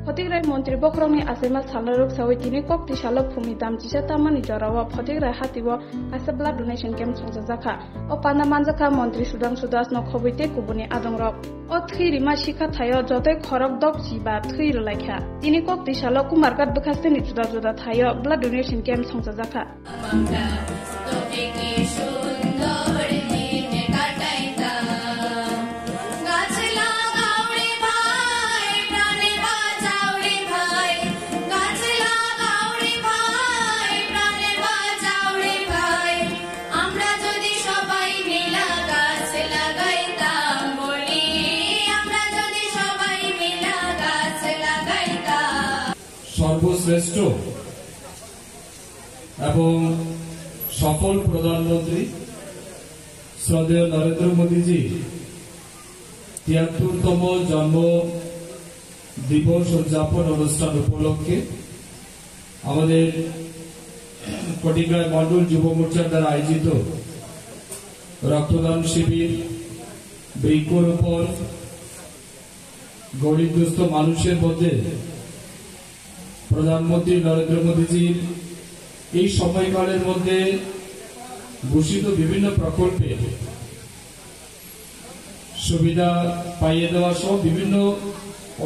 Photograi Montri Bokrongni Asema Salaruk Sawi Tini Kok Tishalok Phumi Dam Jisa Tamani Jorawa Photograi Hatiwo Kasa Blood Donation Camp Songzaka O Panamanjaka Montri Sudang Sudas no Khobite Kubuni Adongrok O Thiri Ma Shikha Thayo Jote Khorok Dok Jiba Thiri Laikha Tini Kok Tishalok Kumarkat Bekasteni Juda Juda Thayo Blood Donation Camp Songzaka সর্বশ্রেষ্ঠ এবং সফল প্রধানমন্ত্রী শ্রদ্ধেয় নরেন্দ্র মোদীজি ৭৩তম জন্ম দিবস উদযাপন অনুষ্ঠান উপলক্ষে আমাদের ফটিকরায় মন্ডল যুব মোর্চার দ্বারা আয়োজিত রক্তদান শিবির, বৃক্ষরোপণ, গরিব দুস্থ মানুষের মধ্যে প্রধানমন্ত্রী নরেন্দ্র মোদীজির এই সময়কালের মধ্যে ঘোষিত বিভিন্ন প্রকল্পে সুবিধা পাইয়ে দেওয়া সহ বিভিন্ন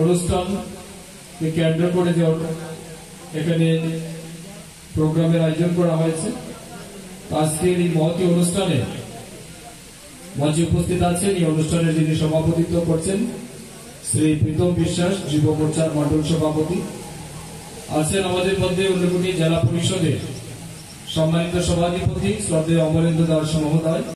অনুষ্ঠানকে কেন্দ্র করে এখানে প্রোগ্রামের আয়োজন করা হয়েছে। আজকের এই মহতী অনুষ্ঠানে মঞ্চে উপস্থিত আছেন এই অনুষ্ঠানের যিনি সভাপতিত্ব করছেন শ্রী প্রীতম বিশ্বাস, যুব মোর্চার মন্ডল সভাপতি। আছেন আমাদের মধ্যে ঊনকোটি জেলা পরিষদের সম্মানিত সভাধিপতি শ্রদ্ধেয় অমরেন্দ্র দাস মহোদয়।